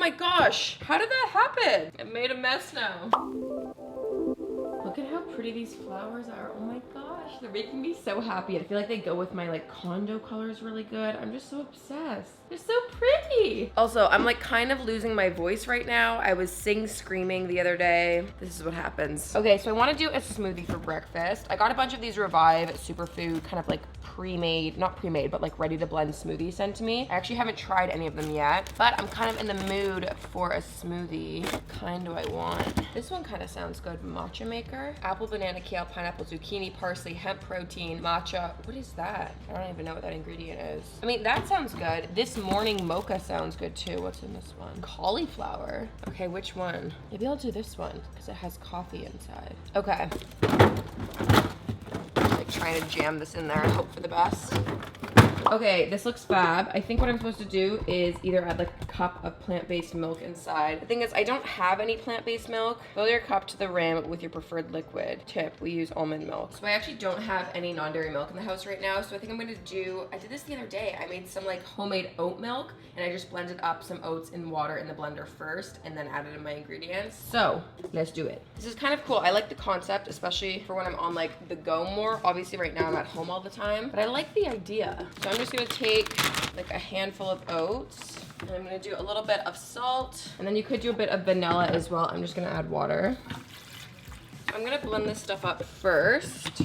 my gosh, how did that happen? I made a mess now. Look at how pretty these flowers are. Oh my gosh, they're making me so happy. I feel like they go with my like condo colors really good. I'm just so obsessed. They're so pretty. Also, I'm like kind of losing my voice right now. I was screaming the other day. This is what happens. Okay, so I want to do a smoothie for breakfast. I got a bunch of these Revive superfood kind of like pre-made, not pre-made, but like ready to blend smoothies sent to me. I actually haven't tried any of them yet, but I'm kind of in the mood for a smoothie. What kind do I want? This one kind of sounds good. Matcha maker. Apple, banana, kale, pineapple, zucchini, parsley, hemp protein, matcha. What is that? I don't even know what that ingredient is. I mean, that sounds good. This morning mocha sounds good too. What's in this one? Cauliflower. Okay, which one? Maybe I'll do this one because it has coffee inside. Okay. Like trying to jam this in there and hope for the best. Okay, this looks fab. I think what I'm supposed to do is either add like a cup of plant-based milk inside. The thing is, I don't have any plant-based milk. Fill your cup to the rim with your preferred liquid. Tip, we use almond milk. So I actually don't have any non-dairy milk in the house right now. So I think I'm gonna do, I did this the other day. I made some like homemade oat milk and I just blended up some oats in water in the blender first and then added in my ingredients. So let's do it. This is kind of cool. I like the concept, especially for when I'm on like the go more. Obviously right now I'm at home all the time, but I like the idea. So I'm just gonna take like a handful of oats and I'm gonna do a little bit of salt and then you could do a bit of vanilla as well. I'm just gonna add water. I'm gonna blend this stuff up first.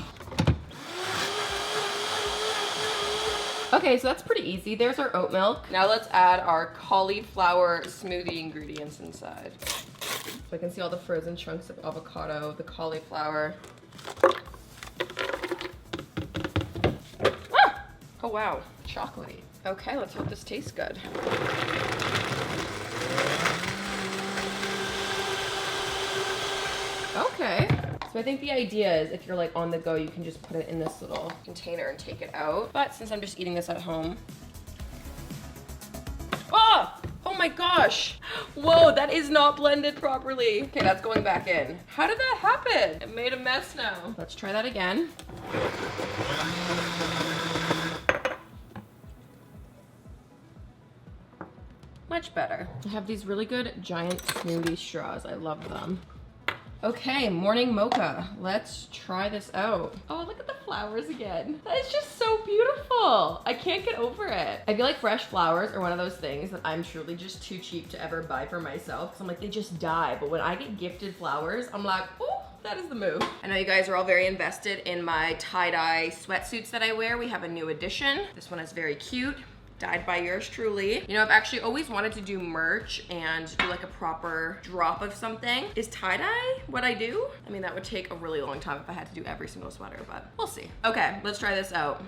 Okay, so that's pretty easy. There's our oat milk. Now let's add our cauliflower smoothie ingredients inside. So I can see all the frozen chunks of avocado, the cauliflower. Ah! Oh wow, chocolatey. Okay, let's hope this tastes good. Okay. So I think the idea is if you're like on the go, you can just put it in this little container and take it out. But since I'm just eating this at home. Oh! Oh my gosh. Whoa, that is not blended properly. Okay, that's going back in. How did that happen? It made a mess now. Let's try that again. Much better. I have these really good giant smoothie straws. I love them. Okay, morning mocha. Let's try this out. Oh, look at the flowers again. That is just so beautiful. I can't get over it. I feel like fresh flowers are one of those things that I'm truly just too cheap to ever buy for myself. Cause I'm like, they just die. But when I get gifted flowers, I'm like, oh, that is the move. I know you guys are all very invested in my tie-dye sweatsuits that I wear. We have a new addition. This one is very cute. Dyed by yours truly. You know, I've actually always wanted to do merch and do like a proper drop of something. Is tie-dye what I do? I mean, that would take a really long time if I had to do every single sweater, but we'll see. Okay, let's try this out.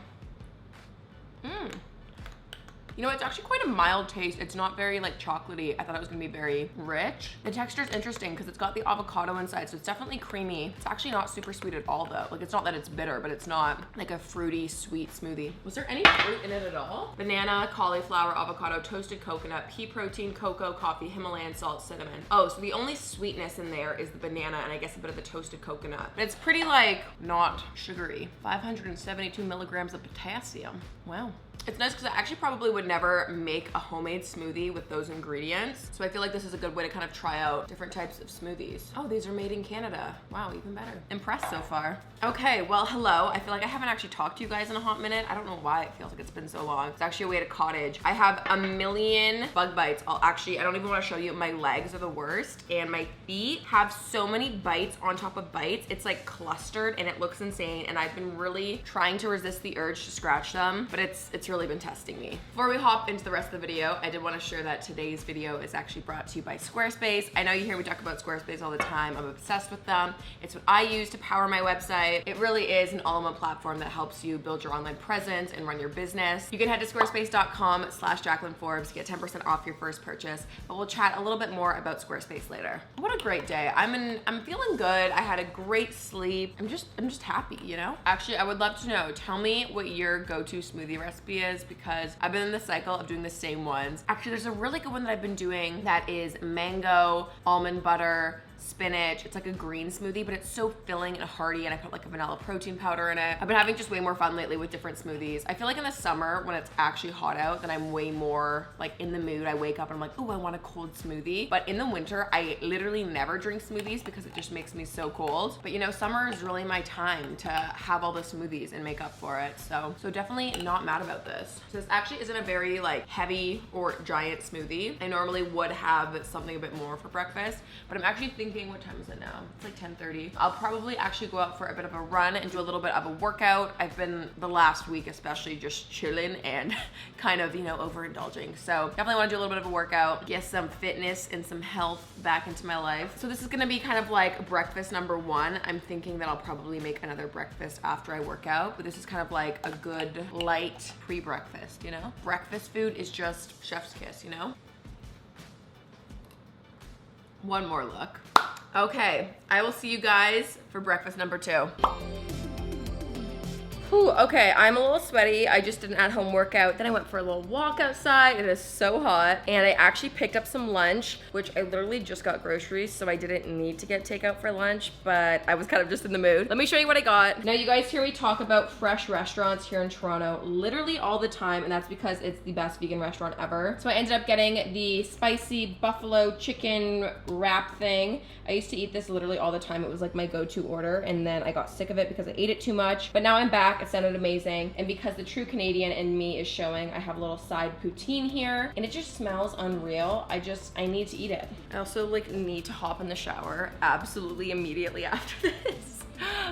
You know, it's actually quite a mild taste. It's not very like chocolatey. I thought it was gonna be very rich. The texture is interesting because it's got the avocado inside, so it's definitely creamy. It's actually not super sweet at all though. Like it's not that it's bitter, but it's not like a fruity, sweet smoothie. Was there any fruit in it at all? Banana, cauliflower, avocado, toasted coconut, pea protein, cocoa, coffee, Himalayan salt, cinnamon. Oh, so the only sweetness in there is the banana and I guess a bit of the toasted coconut. But it's pretty like not sugary. 572 milligrams of potassium. Wow. It's nice because I actually probably would never make a homemade smoothie with those ingredients. So I feel like this is a good way to kind of try out different types of smoothies. Oh, these are made in Canada. Wow, even better. Impressed so far. Okay, well, hello. I feel like I haven't actually talked to you guys in a hot minute. I don't know why it feels like it's been so long. It's actually away at a cottage. I have a million bug bites. I don't even want to show you. My legs are the worst and my feet have so many bites on top of bites. It's like clustered and it looks insane. And I've been really trying to resist the urge to scratch them, but it's really been testing me. Before we hop into the rest of the video, I did want to share that today's video is actually brought to you by Squarespace. I know you hear me talk about Squarespace all the time. I'm obsessed with them. It's what I use to power my website. It really is an all-in-one platform that helps you build your online presence and run your business. You can head to squarespace.com/JaclynForbes, get 10% off your first purchase, but we'll chat a little bit more about Squarespace later. What a great day. I'm feeling good. I had a great sleep. I'm just happy, you know? Actually, I would love to know, tell me what your go-to smoothie recipe is because I've been in the cycle of doing the same ones. Actually, there's a really good one that I've been doing that is mango, almond butter, spinach. It's like a green smoothie, but it's so filling and hearty, and I put like a vanilla protein powder in it. I've been having just way more fun lately with different smoothies. I feel like in the summer when it's actually hot out, then I'm way more like in the mood. I wake up and I'm like, oh, I want a cold smoothie. But in the winter, I literally never drink smoothies because it just makes me so cold. But you know, summer is really my time to have all the smoothies and make up for it. So definitely not mad about this. So this actually isn't a very like heavy or giant smoothie. I normally would have something a bit more for breakfast, but I'm actually thinking, what time is it now? It's like 10:30. I'll probably actually go out for a bit of a run and do a little bit of a workout. I've been the last week especially just chilling and kind of, you know, overindulging. So definitely want to do a little bit of a workout, get some fitness and some health back into my life. So this is gonna be kind of like breakfast number one. I'm thinking that I'll probably make another breakfast after I work out, but this is kind of like a good light pre-breakfast, you know? Breakfast food is just chef's kiss, you know? One more look. Okay, I will see you guys for breakfast number two. Whew, okay, I'm a little sweaty. I just did an at-home workout. Then I went for a little walk outside. It is so hot. And I actually picked up some lunch, which I literally just got groceries, so I didn't need to get takeout for lunch, but I was kind of just in the mood. Let me show you what I got. Now, you guys hear me talk about fresh restaurants here in Toronto literally all the time, and that's because it's the best vegan restaurant ever. So I ended up getting the spicy buffalo chicken wrap thing. I used to eat this literally all the time. It was like my go-to order, and then I got sick of it because I ate it too much. But now I'm back. It sounded amazing, and because the true Canadian in me is showing, I have a little side poutine here, and it just smells unreal. I need to eat it. I also like need to hop in the shower absolutely immediately after this.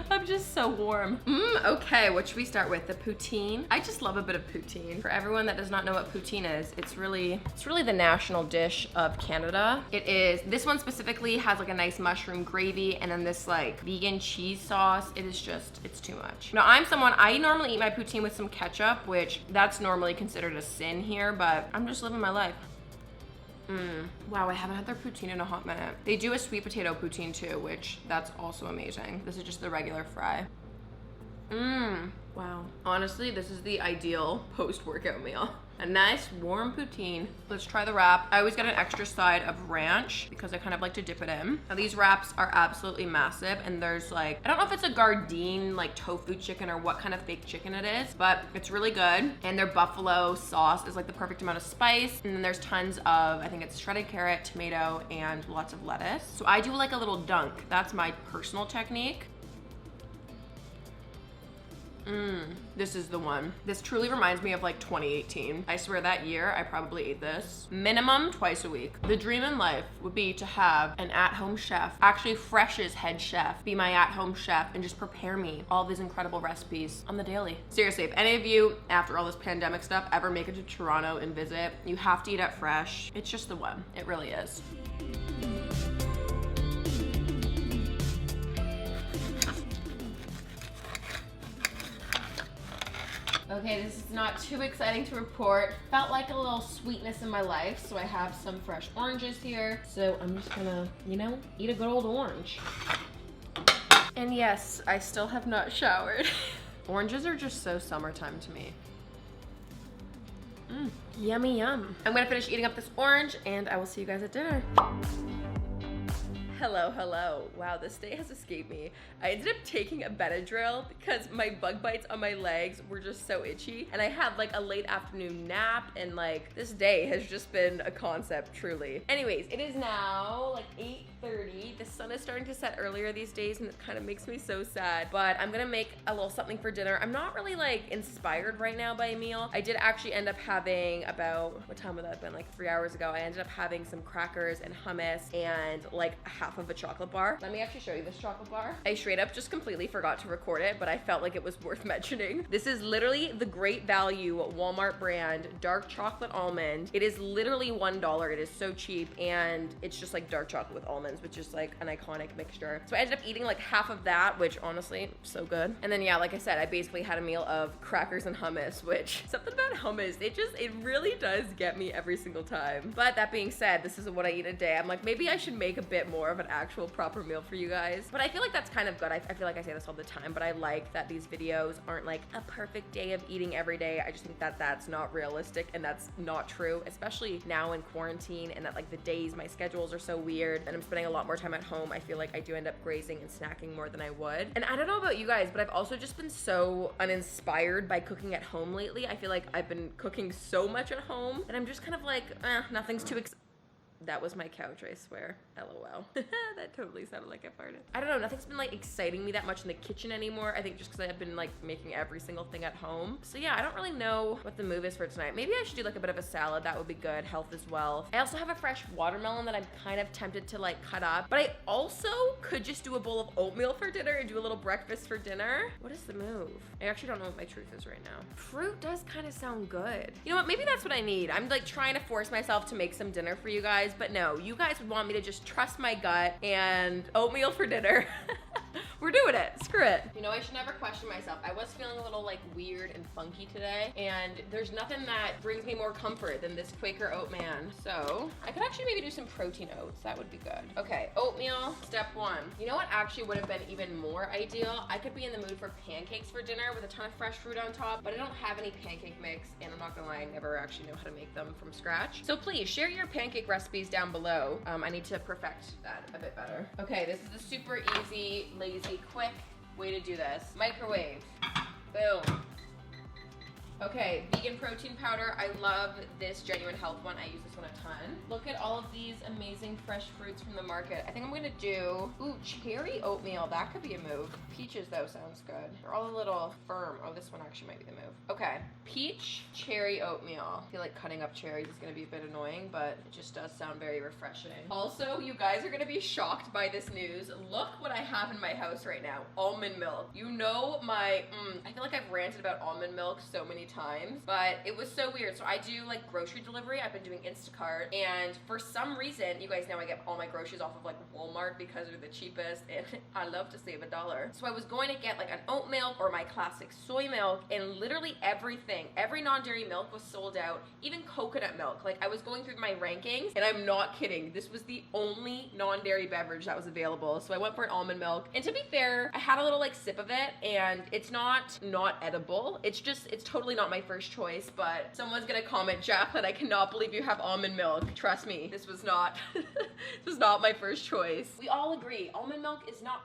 I'm just so warm. Okay, what should we start with? The poutine. I just love a bit of poutine. For everyone that does not know what poutine is, it's really the national dish of Canada. This one specifically has like a nice mushroom gravy and then this like vegan cheese sauce. It's too much. Now I normally eat my poutine with some ketchup, which that's normally considered a sin here, but I'm just living my life. Wow, I haven't had their poutine in a hot minute. They do a sweet potato poutine too, which that's also amazing. This is just the regular fry. Wow. Honestly, this is the ideal post-workout meal. A nice warm poutine. Let's try the wrap. I always get an extra side of ranch because I kind of like to dip it in. Now these wraps are absolutely massive, and there's like, I don't know if it's a Gardein like tofu chicken or what kind of fake chicken it is, but it's really good. And their buffalo sauce is like the perfect amount of spice. And then there's tons of, I think it's shredded carrot, tomato, and lots of lettuce. So I do like a little dunk. That's my personal technique. This is the one. This truly reminds me of like 2018. I swear that year I probably ate this minimum twice a week. The dream in life would be to have an at-home chef, actually Fresh's head chef, be my at-home chef and just prepare me all these incredible recipes on the daily. Seriously, if any of you, after all this pandemic stuff, ever make it to Toronto and visit, you have to eat at Fresh. It's just the one. It really is. Okay, this is not too exciting to report. Felt like a little sweetness in my life, so I have some fresh oranges here. So I'm just gonna, you know, eat a good old orange. And yes, I still have not showered. Oranges are just so summertime to me. Yummy yum. I'm gonna finish eating up this orange and I will see you guys at dinner. Hello, hello. Wow, this day has escaped me. I ended up taking a Benadryl because my bug bites on my legs were just so itchy. And I had like a late afternoon nap and like this day has just been a concept, truly. Anyways, it is now like 8:30. The sun is starting to set earlier these days and it kind of makes me so sad. But I'm gonna make a little something for dinner. I'm not really like inspired right now by a meal. I did actually end up having about, what time would that have been? Like 3 hours ago. I ended up having some crackers and hummus and like half of a chocolate bar. Let me actually show you this chocolate bar. I straight up just completely forgot to record it, but I felt like it was worth mentioning. This is literally the Great Value Walmart brand dark chocolate almond. It is literally $1. It is so cheap and it's just like dark chocolate with almonds, which is like an iconic mixture. So I ended up eating like half of that, which honestly, so good. And then yeah, like I said, I basically had a meal of crackers and hummus, which something about hummus, it really does get me every single time. But that being said, this is what I eat a day. I'm like, maybe I should make a bit more of of an actual proper meal for you guys. But I feel like that's kind of good. I feel like I say this all the time, but I like that these videos aren't like a perfect day of eating every day. I just think that that's not realistic and that's not true, especially now in quarantine, and that like the days, my schedules are so weird and I'm spending a lot more time at home. I feel like I do end up grazing and snacking more than I would. And I don't know about you guys, but I've also just been so uninspired by cooking at home lately. I feel like I've been cooking so much at home and I'm just kind of like, nothing's too that was my couch, I swear. LOL. That totally sounded like I farted. I don't know, nothing's been like exciting me that much in the kitchen anymore. I think just because I've been like making every single thing at home. So yeah, I don't really know what the move is for tonight. Maybe I should do like a bit of a salad. That would be good, health as well. I also have a fresh watermelon that I'm kind of tempted to like cut up, but I also could just do a bowl of oatmeal for dinner and do a little breakfast for dinner. What is the move? I actually don't know what my truth is right now. Fruit does kind of sound good. You know what, maybe that's what I need. I'm like trying to force myself to make some dinner for you guys, but no, you guys would want me to just trust my gut and oatmeal for dinner. We're doing it. Screw it. You know, I should never question myself. I was feeling a little like weird and funky today, and there's nothing that brings me more comfort than this Quaker oat man. So I could actually maybe do some protein oats. That would be good. Okay, oatmeal, step one. You know what actually would have been even more ideal? I could be in the mood for pancakes for dinner with a ton of fresh fruit on top, but I don't have any pancake mix, and I'm not gonna lie, I never actually know how to make them from scratch. So please share your pancake recipes down below. I need to perfect that a bit better. Okay, this is a super easy, lazy, quick way to do this. Microwave. Boom. Okay, vegan protein powder. I love this Genuine Health one. I use this one a ton. Look at all of these amazing fresh fruits from the market. I think I'm gonna do, cherry oatmeal. That could be a move. Peaches though sounds good. They're all a little firm. Oh, this one actually might be the move. Okay, peach cherry oatmeal. I feel like cutting up cherries is gonna be a bit annoying, but it just does sound very refreshing. Also, you guys are gonna be shocked by this news. Look what I have in my house right now. Almond milk. You know my, I feel like I've ranted about almond milk so many times, but it was so weird. So I do like grocery delivery. I've been doing Instacart, and for some reason, you guys know I get all my groceries off of like Walmart because they're the cheapest, and I love to save $1. So I was going to get like an oat milk or my classic soy milk, and literally everything, every non-dairy milk was sold out, even coconut milk. Like I was going through my rankings, and I'm not kidding, this was the only non-dairy beverage that was available. So I went for an almond milk, and to be fair, I had a little like sip of it, and it's not edible. It's totally not my first choice, but someone's gonna comment, Jaclyn, I cannot believe you have almond milk. Trust me, this was not this was not my first choice. We all agree, almond milk is not,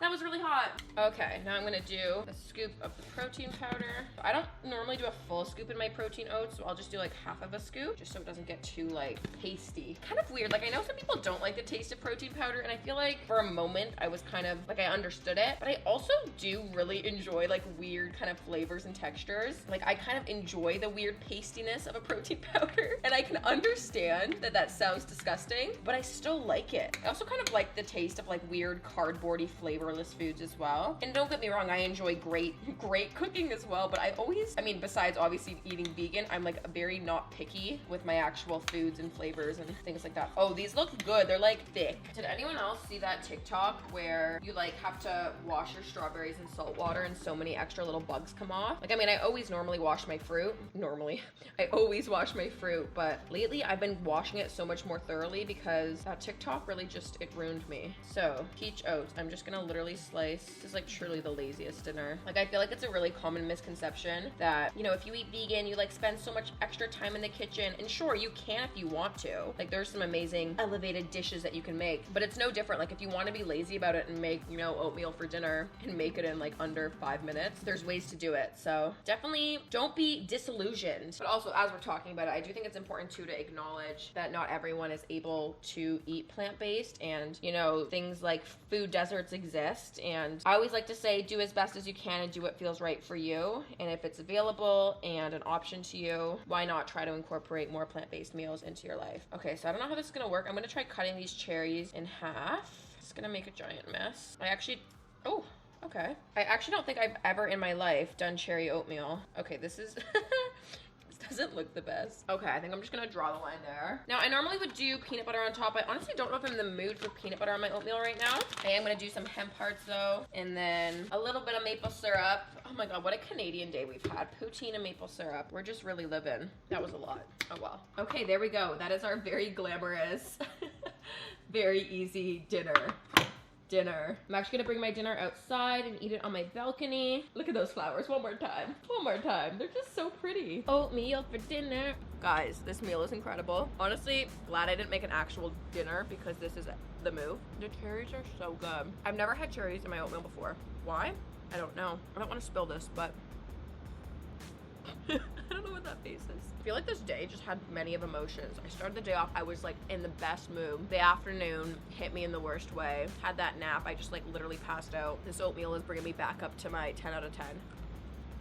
that was really hot. Okay, now I'm gonna do a scoop of the protein powder. I don't normally do a full scoop in my protein oats, so I'll just do like half of a scoop, just so it doesn't get too like pasty. Kind of weird, like I know some people don't like the taste of protein powder, and I feel like for a moment I was kind of like, I understood it, but I also do really enjoy like weird kind of flavors and textures. Like I kind of enjoy the weird pastiness of a protein powder, and I can understand that that sounds disgusting, but I still like it. I also kind of like the taste of like weird cardboardy flavorless foods as well. And don't get me wrong, I enjoy great cooking as well, but I mean, besides obviously eating vegan, I'm like very not picky with my actual foods and flavors and things like that. Oh, these look good. They're like thick. Did anyone else see that TikTok where you like have to wash your strawberries in salt water and so many extra little bugs come off? Like, I mean, I always normally wash my fruit. I always wash my fruit, but lately I've been washing it so much more thoroughly because that TikTok really it ruined me. So, peach oats. I'm just gonna literally slice. This is like truly the laziest dinner. Like I feel like it's a really common misconception that, you know, if you eat vegan, you like spend so much extra time in the kitchen, and sure, you can if you want to. Like there's some amazing elevated dishes that you can make, but it's no different. Like if you want to be lazy about it and make, you know, oatmeal for dinner and make it in like under 5 minutes, there's ways to do it. So definitely don't be disillusioned. But also, as we're talking about it, I do think it's important too to acknowledge that not everyone is able to eat plant-based, and you know, things like food deserts exist, and I always like to say do as best as you can and do what feels right for you, and if it's available and an option to you, why not try to incorporate more plant-based meals into your life? Okay, so I don't know how this is gonna work. I'm gonna try cutting these cherries in half. It's gonna make a giant mess. Okay. I actually don't think I've ever in my life done cherry oatmeal. Okay, this is doesn't look the best. Okay, I think I'm just gonna draw the line there. Now, I normally would do peanut butter on top. I honestly don't know if I'm in the mood for peanut butter on my oatmeal right now. I am gonna do some hemp hearts though, and then a little bit of maple syrup. Oh my God, what a Canadian day we've had. Poutine and maple syrup. We're just really living. That was a lot. Oh well. Okay, there we go. That is our very glamorous, very easy dinner. I'm actually gonna bring my dinner outside and eat it on my balcony. Look at those flowers, one more time. One more time, they're just so pretty. Oatmeal for dinner. Guys, this meal is incredible. Honestly, glad I didn't make an actual dinner because this is the move. The cherries are so good. I've never had cherries in my oatmeal before. Why? I don't know. I don't want to spill this, but I don't know what that face is. I feel like this day just had many of emotions. I started the day off, I was like in the best mood. The afternoon hit me in the worst way. Had that nap, I just like literally passed out. This oatmeal is bringing me back up to my 10 out of 10.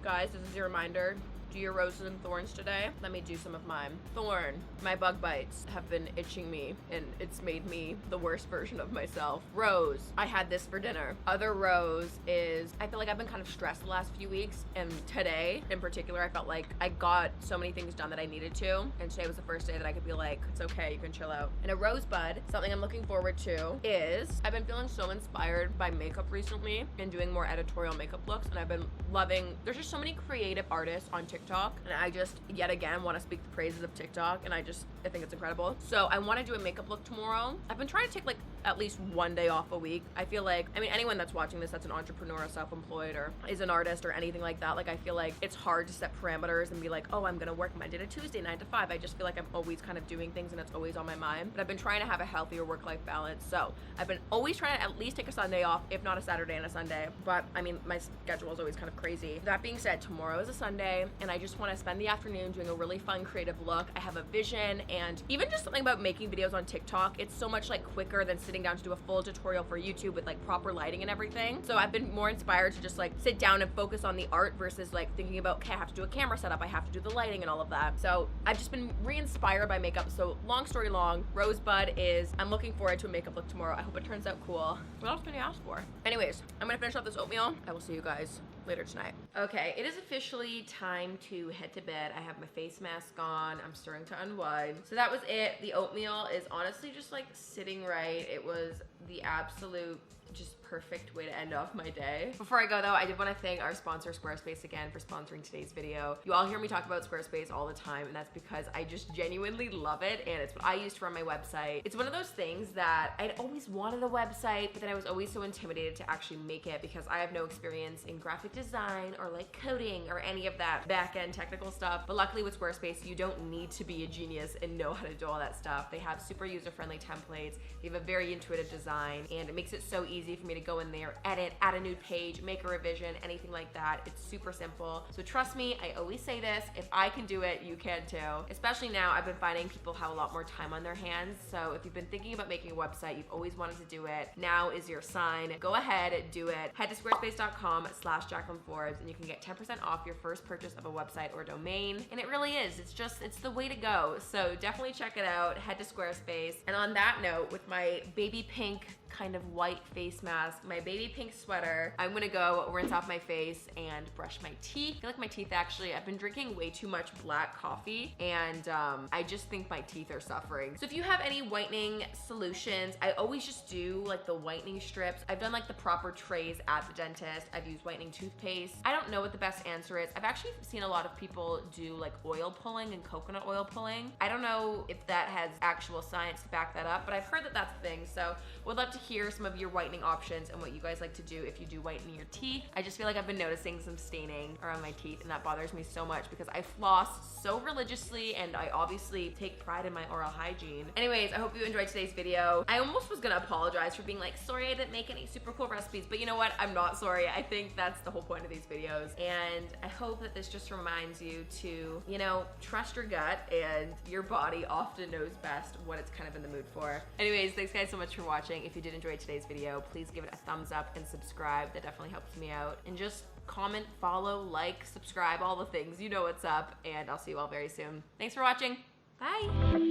Guys, this is your reminder. Do your roses and thorns today. Let me do some of mine. Thorn, my bug bites have been itching me and it's made me the worst version of myself. Rose, I had this for dinner. Other rose is, I feel like I've been kind of stressed the last few weeks, and today in particular, I felt like I got so many things done that I needed to, and today was the first day that I could be like, it's okay, you can chill out. And a rosebud, something I'm looking forward to is, I've been feeling so inspired by makeup recently and doing more editorial makeup looks, and I've been loving, there's just so many creative artists on TikTok, and I just yet again want to speak the praises of TikTok, and I think it's incredible. So I want to do a makeup look tomorrow. I've been trying to take like at least one day off a week. I feel like, I mean, anyone that's watching this that's an entrepreneur or self-employed or is an artist or anything like that, like I feel like it's hard to set parameters and be like, oh, I'm gonna work Monday to Tuesday 9 to 5. I just feel like I'm always kind of doing things and it's always on my mind. But I've been trying to have a healthier work-life balance, so I've been always trying to at least take a Sunday off, if not a Saturday and a Sunday. But I mean, my schedule is always kind of crazy. That being said, tomorrow is a Sunday and I just want to spend the afternoon doing a really fun creative look. I have a vision, and even just something about making videos on TikTok, it's so much like quicker than sitting down to do a full tutorial for YouTube with like proper lighting and everything. So I've been more inspired to just like sit down and focus on the art versus like thinking about, okay, I have to do a camera setup, I have to do the lighting and all of that. So I've just been re-inspired by makeup. So long story long, Rosebud is, I'm looking forward to a makeup look tomorrow. I hope it turns out cool. What else can you ask for? Anyways, I'm gonna finish off this oatmeal. I will see you guys later tonight. Okay, it is officially time to head to bed. I have my face mask on. I'm starting to unwind. So that was it. The oatmeal is honestly just like sitting right. It was the absolute just perfect way to end off my day. Before I go though, I did want to thank our sponsor Squarespace again for sponsoring today's video. You all hear me talk about Squarespace all the time, and that's because I just genuinely love it, and it's what I use to run my website. It's one of those things that I'd always wanted a website, but then I was always so intimidated to actually make it because I have no experience in graphic design or like coding or any of that back-end technical stuff. But luckily with Squarespace, you don't need to be a genius and know how to do all that stuff. They have super user-friendly templates. They have a very intuitive design, and it makes it so easy for me to go in there, edit, add a new page, make a revision, anything like that. It's super simple. So trust me, I always say this, if I can do it, you can too. Especially now, I've been finding people have a lot more time on their hands. So if you've been thinking about making a website, you've always wanted to do it, now is your sign. Go ahead, do it. Head to squarespace.com/JaclynForbes and you can get 10% off your first purchase of a website or domain. And it really is, it's the way to go. So definitely check it out, head to Squarespace. And on that note, with my baby pink kind of white face mask, my baby pink sweater, I'm gonna go rinse off my face and brush my teeth. I feel like my teeth actually, I've been drinking way too much black coffee, and I just think my teeth are suffering. So if you have any whitening solutions, I always just do like the whitening strips. I've done like the proper trays at the dentist. I've used whitening toothpaste. I don't know what the best answer is. I've actually seen a lot of people do like oil pulling and coconut oil pulling. I don't know if that has actual science to back that up, but I've heard that that's a thing. So would love to hear some of your whitening options and what you guys like to do if you do whiten your teeth. I just feel like I've been noticing some staining around my teeth, and that bothers me so much because I floss so religiously and I obviously take pride in my oral hygiene. Anyways, I hope you enjoyed today's video. I almost was gonna apologize for being like, sorry I didn't make any super cool recipes, but you know what? I'm not sorry. I think that's the whole point of these videos, and I hope that this just reminds you to, you know, trust your gut, and your body often knows best what it's kind of in the mood for. Anyways, thanks guys so much for watching. If you did enjoy today's video, please give it a thumbs up and subscribe. That definitely helps me out. And just comment, follow, like, subscribe, all the things. You know what's up, and I'll see you all very soon. Thanks for watching. Bye.